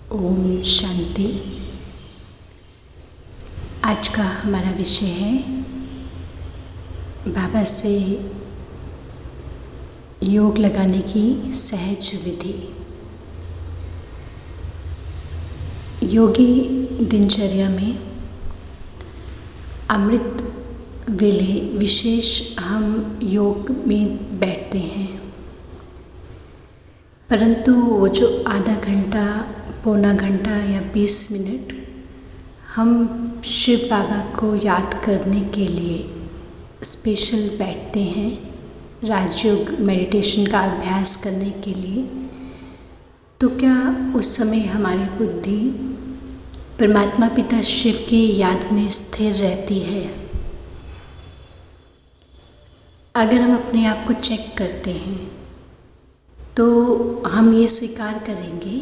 ओम शांति। आज का हमारा विषय है बाबा से योग लगाने की सहज विधि। योगी दिनचर्या में अमृत वेले विशेष हम योग में बैठते हैं, परंतु वो जो आधा घंटा, पौना घंटा या 20 मिनट हम शिव बाबा को याद करने के लिए स्पेशल बैठते हैं, राजयोग मेडिटेशन का अभ्यास करने के लिए, तो क्या उस समय हमारी बुद्धि परमात्मा पिता शिव की याद में स्थिर रहती है? अगर हम अपने आप को चेक करते हैं तो हम ये स्वीकार करेंगे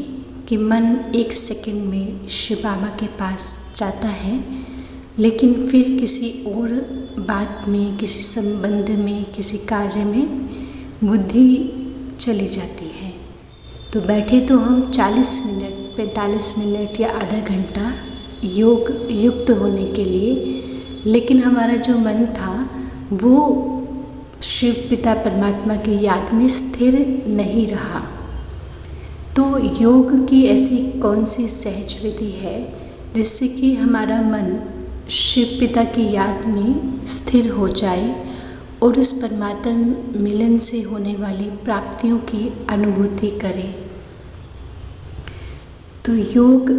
कि मन एक सेकंड में शिव बाबा के पास जाता है, लेकिन फिर किसी और बात में, किसी संबंध में, किसी कार्य में बुद्धि चली जाती है। तो बैठे तो हम 40 मिनट, 45 मिनट या आधा घंटा योग युक्त होने के लिए, लेकिन हमारा जो मन था वो शिव पिता परमात्मा की याद में स्थिर नहीं रहा। तो योग की ऐसी कौन सी सहज विधि है जिससे कि हमारा मन शिव पिता की याद में स्थिर हो जाए और उस परमात्मा मिलन से होने वाली प्राप्तियों की अनुभूति करे? तो योग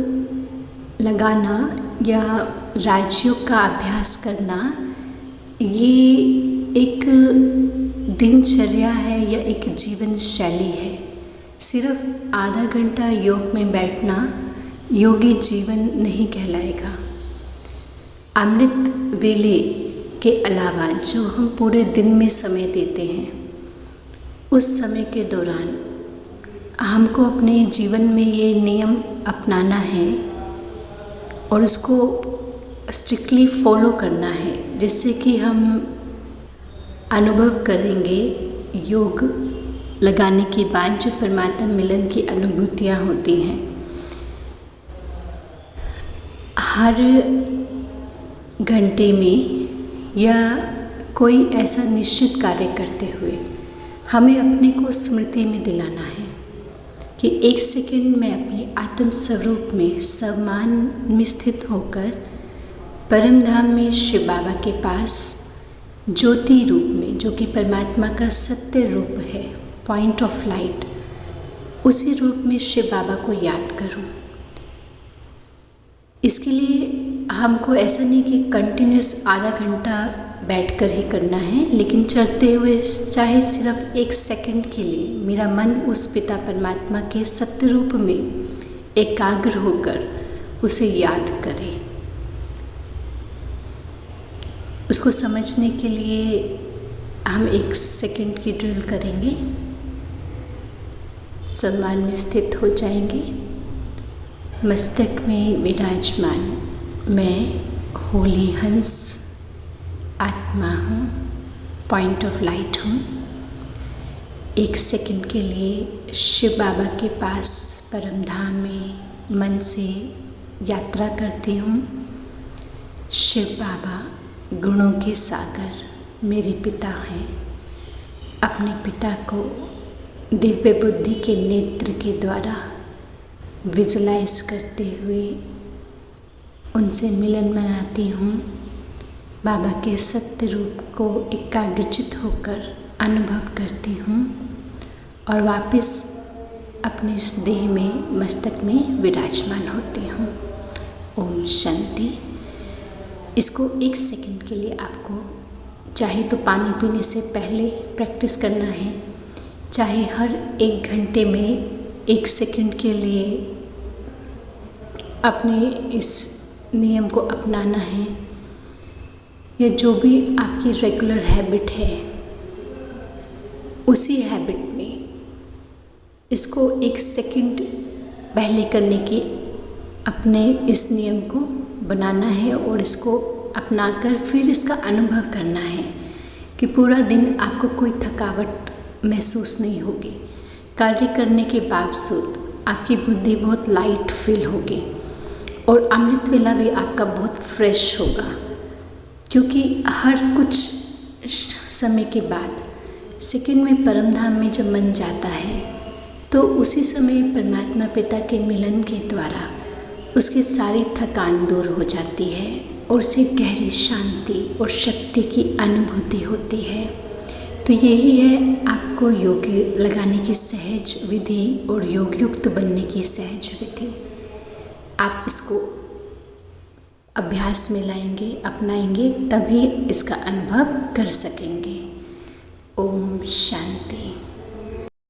लगाना या राजयोग का अभ्यास करना ये एक दिनचर्या है या एक जीवन शैली है। सिर्फ आधा घंटा योग में बैठना योगी जीवन नहीं कहलाएगा। अमृत वेले के अलावा जो हम पूरे दिन में समय देते हैं, उस समय के दौरान हमको अपने जीवन में ये नियम अपनाना है और उसको स्ट्रिक्टली फॉलो करना है, जिससे कि हम अनुभव करेंगे योग लगाने के बाद जो परमात्मा मिलन की अनुभूतियाँ होती हैं। हर घंटे में या कोई ऐसा निश्चित कार्य करते हुए हमें अपने को स्मृति में दिलाना है कि एक सेकंड में अपने आत्म स्वरूप में समान में स्थित होकर परम धाम में शिव बाबा के पास ज्योति रूप में, जो कि परमात्मा का सत्य रूप है, पॉइंट ऑफ लाइट, उसी रूप में शिव बाबा को याद करूं। इसके लिए हमको ऐसा नहीं कि कंटिन्यूस आधा घंटा बैठकर ही करना है, लेकिन चलते हुए चाहे सिर्फ एक सेकंड के लिए मेरा मन उस पिता परमात्मा के सत्य रूप में एकाग्र होकर उसे याद करे। उसको समझने के लिए हम एक सेकंड की ड्रिल करेंगे। सम्मान में स्थित हो जाएंगे। मस्तक में विराजमान मैं होली हंस आत्मा हूँ, पॉइंट ऑफ लाइट हूँ। एक सेकंड के लिए शिव बाबा के पास परम धाम में मन से यात्रा करती हूँ। शिव बाबा गुणों के सागर मेरे पिता हैं। अपने पिता को दिव्य बुद्धि के नेत्र के द्वारा विजुलाइज करते हुए उनसे मिलन मनाती हूँ। बाबा के सत्य रूप को एकाग्रचित होकर अनुभव करती हूँ और वापस अपने इस देह में, मस्तक में विराजमान होती हूँ। ओम शांति। इसको एक सेकंड के लिए आपको चाहे तो पानी पीने से पहले प्रैक्टिस करना है, चाहे हर एक घंटे में एक सेकंड के लिए अपने इस नियम को अपनाना है, या जो भी आपकी रेगुलर हैबिट है उसी हैबिट में इसको एक सेकंड पहले करने की अपने इस नियम को बनाना है और इसको अपनाकर फिर इसका अनुभव करना है कि पूरा दिन आपको कोई थकावट महसूस नहीं होगी। कार्य करने के बावजूद आपकी बुद्धि बहुत लाइट फील होगी और अमृत वेला भी आपका बहुत फ्रेश होगा, क्योंकि हर कुछ समय के बाद सेकंड में परम धाम में जब मन जाता है तो उसी समय परमात्मा पिता के मिलन के द्वारा उसकी सारी थकान दूर हो जाती है और उसे गहरी शांति और शक्ति की अनुभूति होती है। तो यही है आपको योग लगाने की सहज विधि और योग युक्त बनने की सहज विधि। आप इसको अभ्यास में लाएंगे, अपनाएंगे, तभी इसका अनुभव कर सकेंगे। ओम शांति।